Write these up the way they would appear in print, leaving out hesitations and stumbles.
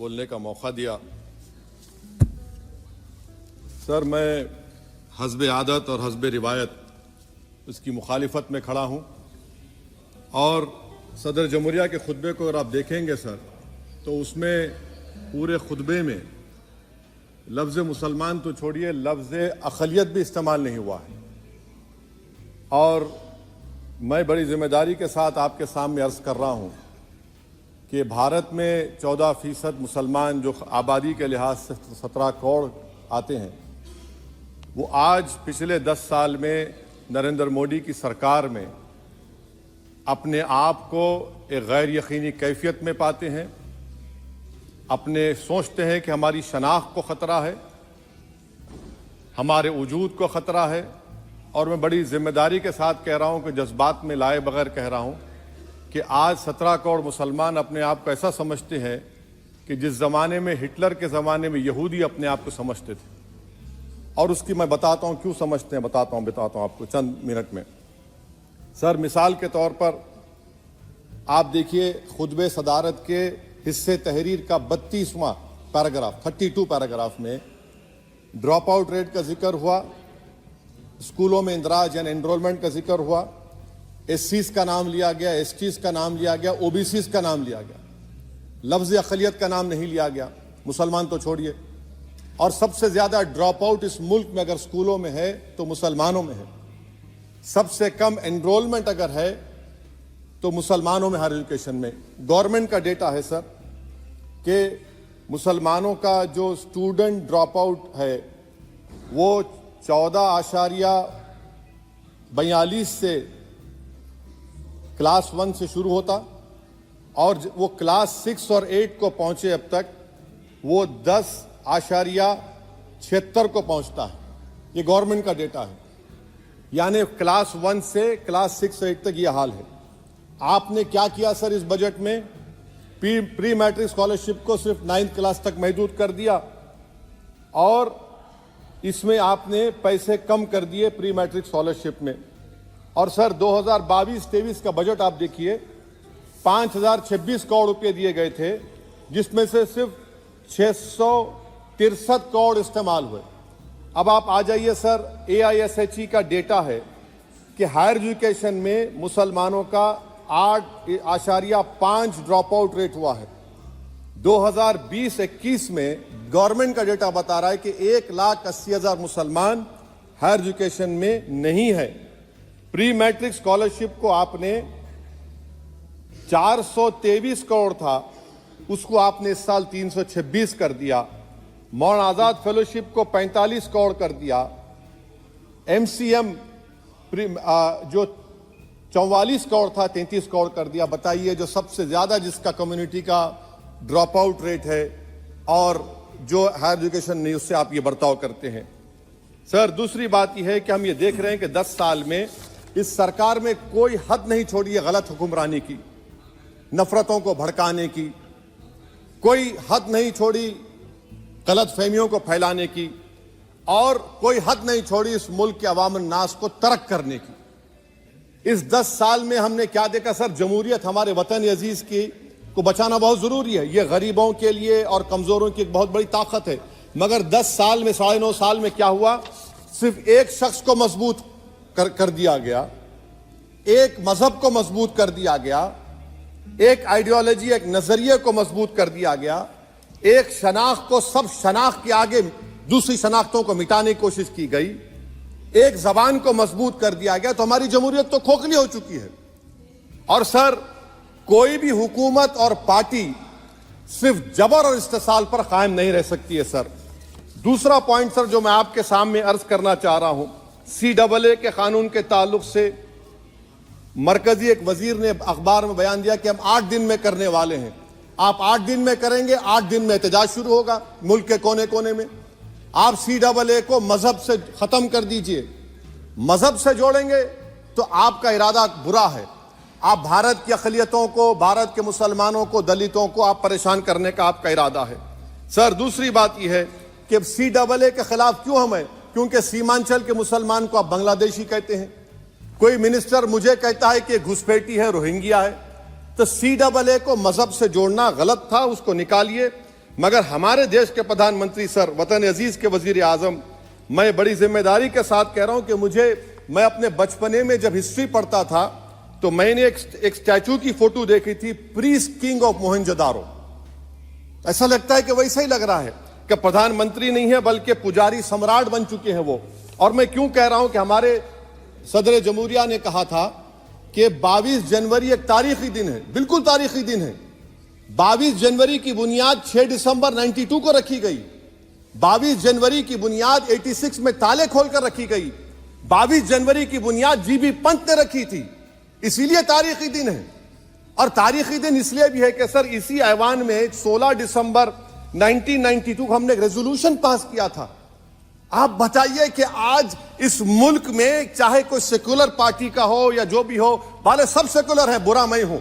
बोलने का मौका दिया। सर, मैं हस्ब आदत और हस्ब रिवायत उसकी मुखालिफत में खड़ा हूँ और सदर जमहूरिया के खुतबे को अगर आप देखेंगे सर, तो उसमें पूरे खुतबे में लफ्ज़ मुसलमान तो छोड़िए, लफ्ज़ अक़लियत भी इस्तेमाल नहीं हुआ है। और मैं बड़ी जिम्मेदारी के साथ आपके सामने अर्ज़ कर रहा हूँ कि भारत में 14% मुसलमान जो आबादी के लिहाज से 17 करोड़ आते हैं, वो आज पिछले 10 साल में नरेंद्र मोदी की सरकार में अपने आप को एक गैर यकीनी कैफियत में पाते हैं, अपने सोचते हैं कि हमारी शनाख्त को ख़तरा है, हमारे वजूद को ख़तरा है। और मैं बड़ी जिम्मेदारी के साथ कह रहा हूँ कि जज्बात में लाए बगैर कह रहा हूँ कि आज 17 करोड़ मुसलमान अपने आप को ऐसा समझते हैं कि जिस ज़माने में हिटलर के ज़माने में यहूदी अपने आप को समझते थे। और उसकी मैं बताता हूँ क्यों समझते हैं, बताता हूँ आपको चंद मिनट में। सर, मिसाल के तौर पर आप देखिए खुतबे सदारत के हिस्से तहरीर का 32वां पैराग्राफ 32 पैराग्राफ में ड्रॉप आउट रेट का जिक्र हुआ, स्कूलों में इंदराज यानी एनरोलमेंट का जिक्र हुआ, एससीज का नाम लिया गया, एसटीज का नाम लिया गया, ओबीसीज का नाम लिया गया, लफ्ज़ अक़लियत का नाम नहीं लिया गया, मुसलमान तो छोड़िए। और सबसे ज़्यादा ड्रॉप आउट इस मुल्क में अगर स्कूलों में है तो मुसलमानों में है। सबसे कम एनरोलमेंट अगर है तो मुसलमानों में हायर एजुकेशन में। गवर्नमेंट का डेटा है सर कि मुसलमानों का जो स्टूडेंट ड्रॉप आउट है वो 14.42 से क्लास 1 से शुरू होता और वो क्लास 6 और 8 को पहुंचे अब तक वो 10.76 को पहुंचता है। ये गवर्नमेंट का डेटा है, यानी क्लास 1 से क्लास 6 से 8 तक ये हाल है। आपने क्या किया सर इस बजट में? प्री मैट्रिक स्कॉलरशिप को सिर्फ 9th क्लास तक महदूद कर दिया और इसमें आपने पैसे कम कर दिए प्री मैट्रिक स्कॉलरशिप में। और सर 2022-23 का बजट आप देखिए, 5026 करोड़ रुपए दिए गए थे, जिसमें से सिर्फ 663 करोड़ इस्तेमाल हुए। अब आप आ जाइए सर, AISHE का डेटा है कि हायर एजुकेशन में मुसलमानों का 8.5 ड्रॉप आउट रेट हुआ है। 2020-21 में गवर्नमेंट का डेटा बता रहा है कि 1,80,000 मुसलमान हायर एजुकेशन में नहीं है। प्री मैट्रिक स्कॉलरशिप को आपने 423 करोड़ था, उसको आपने इस साल 326 कर दिया। मौन आज़ाद फेलोशिप को 45 करोड़ कर दिया। MCM जो 44 करोड़ था 33 करोड़ कर दिया। बताइए, जो सबसे ज्यादा जिसका कम्युनिटी का ड्रॉप आउट रेट है और जो हायर एजुकेशन नहीं, उससे आप ये बर्ताव करते हैं। सर, दूसरी बात यह है कि हम ये देख रहे हैं कि 10 साल में इस सरकार में कोई हद नहीं छोड़ी है गलत हुक्मरानी की, नफरतों को भड़काने की, कोई हद नहीं छोड़ी गलत फहमियों को फैलाने की, और कोई हद नहीं छोड़ी इस मुल्क के अवाम नास को तर्क करने की। इस 10 साल में हमने क्या देखा सर? जमहूरियत हमारे वतन अजीज की को बचाना बहुत जरूरी है, ये गरीबों के लिए और कमजोरों की एक बहुत बड़ी ताकत है। मगर 10 साल में 9.5 साल में क्या हुआ? सिर्फ एक शख्स को मजबूत कर दिया गया, एक मजहब को मजबूत कर दिया गया, एक आइडियोलॉजी, एक नजरिए को मजबूत कर दिया गया, एक शनाख्त को सब शनाख्त के आगे दूसरी शनाख्तों को मिटाने की कोशिश की गई, एक जबान को मजबूत कर दिया गया। तो हमारी जमहूरियत तो खोखली हो चुकी है। और सर, कोई भी हुकूमत और पार्टी सिर्फ जबर और इस्तेसाल पर कायम नहीं रह सकती है सर। दूसरा पॉइंट सर जो मैं आपके सामने अर्ज करना चाह रहा हूं, CAA के कानून के ताल्लुक से मरकजी एक वजीर ने अखबार में बयान दिया कि हम 8 दिन में करने वाले हैं। आप 8 दिन में करेंगे, 8 दिन में एहतजाज शुरू होगा मुल्क के कोने कोने में। आप CAA को मजहब से खत्म कर दीजिए, मजहब से जोड़ेंगे तो आपका इरादा बुरा है। आप भारत की अक़लियतों को, भारत के मुसलमानों को, दलितों को आप परेशान करने का आपका इरादा है। सर, दूसरी बात यह है कि CAA के खिलाफ क्यों हम हैं? क्योंकि सीमांचल के मुसलमान को आप बांग्लादेशी कहते हैं। कोई मिनिस्टर मुझे कहता है कि घुसपैठी है, रोहिंग्या है। तो CAA को मजहब से जोड़ना गलत था, उसको निकालिए। मगर हमारे देश के प्रधानमंत्री सर, वतन अजीज के वजीर आजम, मैं बड़ी जिम्मेदारी के साथ कह रहा हूं कि मैं अपने बचपने में जब हिस्ट्री पढ़ता था तो मैंने एक स्टैचू की फोटो देखी थी, प्रीस्ट किंग ऑफ मोहनजोदारो। ऐसा लगता है कि वैसा ही लग रहा है कि प्रधानमंत्री नहीं है बल्कि पुजारी सम्राट बन चुके हैं वो। और मैं क्यों कह रहा हूं कि हमारे सदर जमहूरिया ने कहा था कि 22 जनवरी एक तारीखी दिन है, बिल्कुल तारीखी दिन है। 22 जनवरी की बुनियाद 6 दिसंबर 92 को रखी गई। 22 जनवरी की बुनियाद 86 में ताले खोलकर रखी गई। 22 जनवरी की बुनियाद जीबी पंत ने रखी थी, इसीलिए तारीखी दिन है। और तारीखी दिन इसलिए भी है कि सर इसी ऐवान में 16 दिसंबर 1992 को हमने एक रेजोल्यूशन पास किया था। आप बताइए कि आज इस मुल्क में चाहे कोई सेकुलर पार्टी का हो या जो भी हो, वाले सब सेकुलर है, बुरा मैं हूं,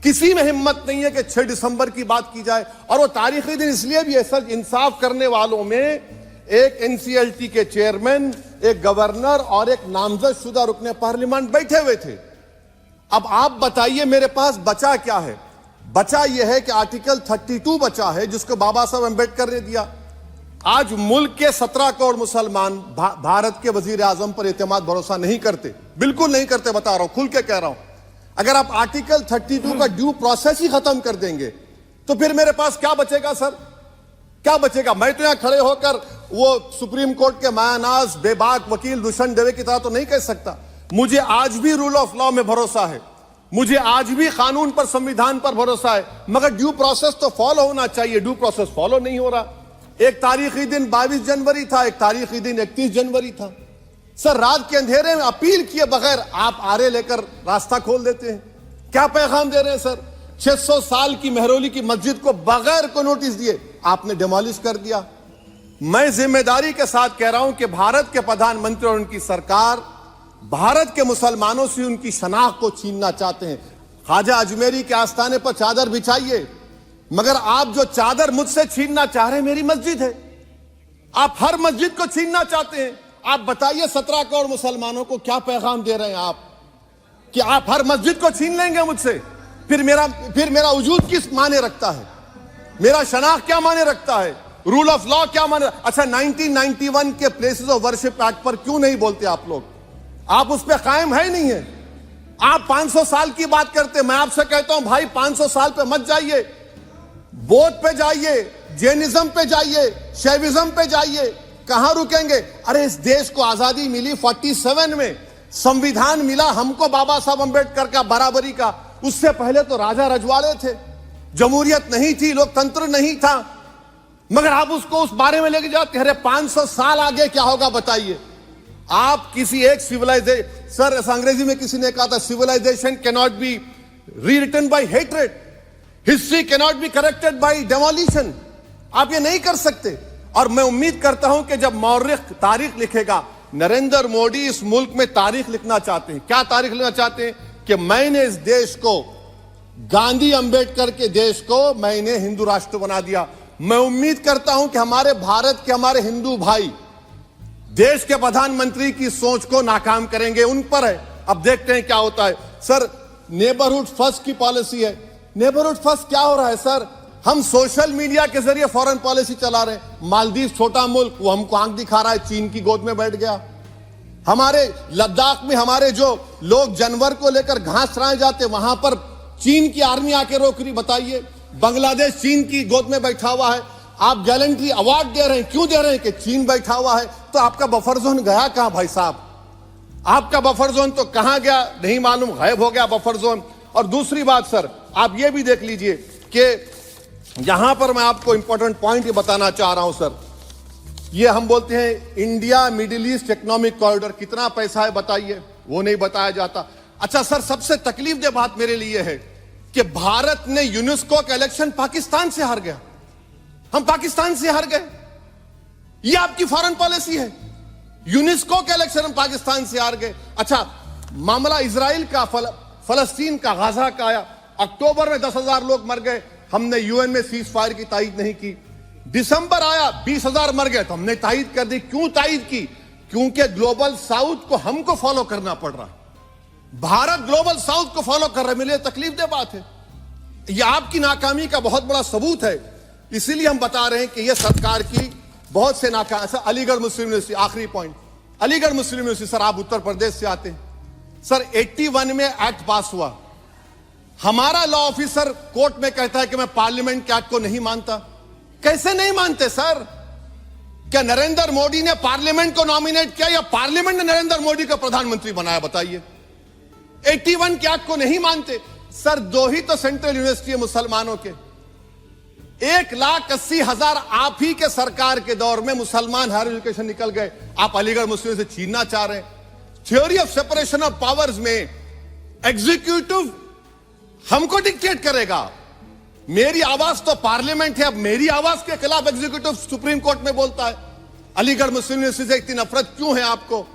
किसी में हिम्मत नहीं है कि 6 दिसंबर की बात की जाए। और वो तारीखी दिन इसलिए भी है सर, इंसाफ करने वालों में एक एनसीएलटी के चेयरमैन, एक गवर्नर और एक नामजद शुदा रुकने पार्लियामेंट बैठे हुए थे। अब आप बताइए मेरे पास बचा क्या है? बचा यह है कि आर्टिकल 32 बचा है जिसको बाबा साहब अम्बेडकर ने दिया। आज मुल्क के 17 करोड़ मुसलमान भारत के वजीर आजम पर एतमाद भरोसा नहीं करते, बिल्कुल नहीं करते, बता रहा हूं, खुल के कह रहा हूं। अगर आप आर्टिकल 32 का ड्यू प्रोसेस ही खत्म कर देंगे तो फिर मेरे पास क्या बचेगा सर? क्या बचेगा? मैं तो यहां खड़े होकर वो सुप्रीम कोर्ट के मायानाज बेबाक वकील दुष्यंत दवे की तरह तो नहीं कह सकता। मुझे आज भी रूल ऑफ लॉ में भरोसा है, मुझे आज भी कानून पर, संविधान पर भरोसा है, मगर ड्यू प्रोसेस तो फॉलो होना चाहिए। ड्यू प्रोसेस फॉलो नहीं हो रहा। एक तारीखी दिन 22 जनवरी था, एक तारीखी दिन 31 जनवरी था। सर रात के अंधेरे में अपील किए बगैर आप आरे लेकर रास्ता खोल देते हैं। क्या पैगाम दे रहे हैं सर? 600 साल की मेहरौली की मस्जिद को बगैर को नोटिस दिए आपने डिमोलिश कर दिया। मैं जिम्मेदारी के साथ कह रहा हूं कि भारत के प्रधानमंत्री और उनकी सरकार भारत के मुसलमानों से उनकी शनाख्त को छीनना चाहते हैं। ख्वाजा अजमेरी के आस्थाने पर चादर बिछाइए, मगर आप जो चादर मुझसे छीनना चाह रहे हैं मेरी मस्जिद है। आप हर मस्जिद को छीनना चाहते हैं। आप बताइए 17 करोड़ मुसलमानों को क्या पैगाम दे रहे हैं आप कि आप हर मस्जिद को छीन लेंगे मुझसे? फिर मेरा वजूद किस माने रखता है? मेरा शनाख्त क्या माने रखता है? रूल ऑफ लॉ क्या माने? अच्छा, 1991 के प्लेसेस ऑफ वर्शिप एक्ट पर क्यों नहीं बोलते आप लोग? आप उस पर कायम है नहीं है। आप 500 साल की बात करते। मैं आपसे कहता हूं भाई 500 साल पे मत जाइए, बौद्ध पे जाइए, जैनिज्म पे जाइए, शैविज्म पे जाइए, कहां रुकेंगे? अरे इस देश को आजादी मिली 47 में, संविधान मिला हमको बाबा साहब अम्बेडकर का बराबरी का। उससे पहले तो राजा रजवाड़े थे, जमहूरियत नहीं थी, लोकतंत्र नहीं था, मगर आप उसको उस बारे में लेके जाते। अरे 500 साल आगे क्या होगा बताइए? आप किसी एक सिविलाइजेशन, सर अंग्रेजी में किसी ने कहा था civilisation can not be rewritten by hatred, history can not be corrected by demolition. आप ये नहीं कर सकते। और मैं उम्मीद करता हूं कि जब मौर्रिख तारीख लिखेगा, नरेंद्र मोदी इस मुल्क में तारीख लिखना चाहते हैं। क्या तारीख लिखना चाहते हैं? कि मैंने इस देश को, गांधी अंबेडकर के देश को मैंने हिंदू राष्ट्र बना दिया। मैं उम्मीद करता हूं कि हमारे भारत के हमारे हिंदू भाई देश के प्रधानमंत्री की सोच को नाकाम करेंगे। उन पर है, अब देखते हैं क्या होता है। सर नेबरहुड फर्स्ट की पॉलिसी है। नेबरहुड फर्स्ट क्या हो रहा है सर? हम सोशल मीडिया के जरिए फॉरेन पॉलिसी चला रहे हैं। मालदीव छोटा मुल्क, वो हमको आंख दिखा रहा है, चीन की गोद में बैठ गया। हमारे लद्दाख में हमारे जो लोग जानवर को लेकर घास चराए जाते, वहां पर चीन की आर्मी आके रोक रही। बताइए, बांग्लादेश चीन की गोद में बैठा हुआ है। आप गैलेंट्री अवार्ड दे रहे हैं, क्यों दे रहे हैं? कि चीन बैठा हुआ है। तो आपका बफर जोन गया कहां भाई साहब? आपका बफर जोन तो कहां गया नहीं मालूम, गायब हो गया बफर जोन। और दूसरी बात सर, आप ये भी देख लीजिए कि यहां पर मैं आपको इंपॉर्टेंट पॉइंट ये बताना चाह रहा हूं सर। ये हम बोलते हैं India middle east economic corridor, कितना पैसा है बताइए? वो नहीं बताया जाता। अच्छा सर, सबसे तकलीफ दे बात मेरे लिए है कि भारत ने यूनेस्को का इलेक्शन पाकिस्तान से हार गया। हम पाकिस्तान से हार गए, ये आपकी फॉरेन पॉलिसी है। यूनेस्को के इलेक्शन हम पाकिस्तान से हार गए। अच्छा, मामला इजराइल का, फलस्तीन का, गाजा का आया। अक्टूबर में 10,000 लोग मर गए, हमने यूएन में सीज फायर की तायीद नहीं की। दिसंबर आया, 20,000 मर गए, तो हमने तायीद कर दी। क्यों तायीद की? क्योंकि ग्लोबल साउथ को हमको फॉलो करना पड़ रहा है। भारत ग्लोबल साउथ को फॉलो कर रहा है। मेरे लिए तकलीफ दे बात है। यह आपकी नाकामी का बहुत बड़ा सबूत है इसीलिए हम बता रहे हैं कि यह सरकार की बहुत से नाकाम। सर अलीगढ़ मुस्लिम यूनिवर्सिटी, आखिरी पॉइंट, अलीगढ़ मुस्लिम यूनिवर्सिटी, सर आप उत्तर प्रदेश से आते हैं, सर 81 में एक्ट पास हुआ, हमारा लॉ ऑफिसर कोर्ट में कहता है कि मैं पार्लियामेंट के एक्ट को नहीं मानता। कैसे नहीं मानते सर? क्या नरेंद्र मोदी ने पार्लियामेंट को नॉमिनेट किया या पार्लियामेंट ने नरेंद्र मोदी को प्रधानमंत्री बनाया? बताइए। 81 के एक्ट को नहीं मानते सर। 2 ही तो सेंट्रल यूनिवर्सिटी है मुसलमानों के, 1,80,000 आप ही के सरकार के दौर में मुसलमान हायर एजुकेशन निकल गए। आप अलीगढ़ मुस्लिम से छीनना चाह रहे हैं। Theory of separation of powers में एग्जीक्यूटिव हमको डिक्टेट करेगा। मेरी आवाज तो पार्लियामेंट है, अब मेरी आवाज के खिलाफ एग्जीक्यूटिव सुप्रीम कोर्ट में बोलता है। अलीगढ़ मुस्लिम यूनिवर्सिटी से इतनी नफरत क्यों है आपको?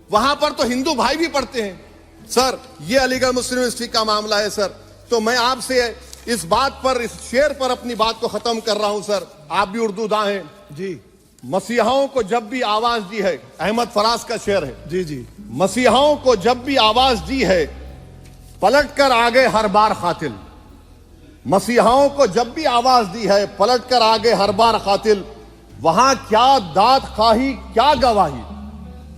वहां पर तो हिंदू भाई भी पढ़ते हैं। सर ये अलीगढ़ मुस्लिम यूनिवर्सिटी का मामला है सर। तो मैं आपसे इस बात पर, इस शेर पर अपनी बात को खत्म कर रहा हूं सर। आप भी उर्दू दां हैं जी। मसीहाओं को जब भी आवाज दी है, अहमद फराज का शेर है जी जी। मसीहाओं को जब भी आवाज दी है, पलट कर आ गए हर बार कातिल। मसीहाओं को जब भी आवाज दी है, पलट कर आ गए हर बार कातिल। वहां क्या दाद खाही क्या गवाही,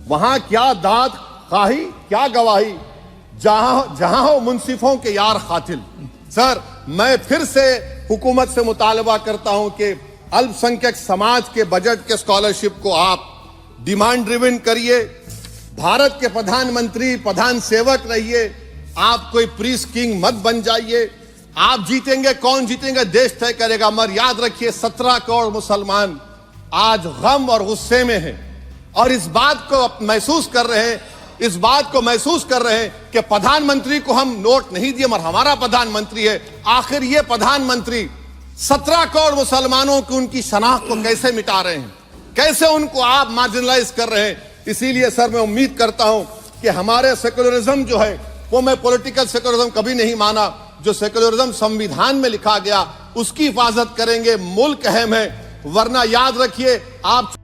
वहां क्या दाद खाही क्या गवाही, जहां हो मुंसिफों के यार कातिल। सर मैं फिर से हुकूमत से मुतालबा करता हूं कि अल्पसंख्यक समाज के बजट के स्कॉलरशिप को आप डिमांड ड्रिवन करिए। भारत के प्रधानमंत्री प्रधान सेवक रहिए। आप कोई प्रीस किंग मत बन जाइए। आप जीतेंगे, कौन जीतेंगे देश तय करेगा। मगर याद रखिए 17 करोड़ मुसलमान आज गम और गुस्से में हैं और इस बात को महसूस कर रहे हैं, इस बात को महसूस कर रहे हैं कि प्रधानमंत्री को हम नोट नहीं दिए मगर हमारा प्रधानमंत्री है। आखिर ये प्रधानमंत्री 17 करोड़ मुसलमानों की उनकी शनाख्त को कैसे मिटा रहे हैं, कैसे उनको आप मार्जिनलाइज कर रहे हैं। इसीलिए सर मैं उम्मीद करता हूं कि हमारे सेक्युलरिज्म जो है वो, मैं पॉलिटिकल सेक्युलरिज्म कभी नहीं माना, जो सेक्युलरिज्म संविधान में लिखा गया उसकी हिफाजत करेंगे। मुल्क अहम है, वरना याद रखिए आप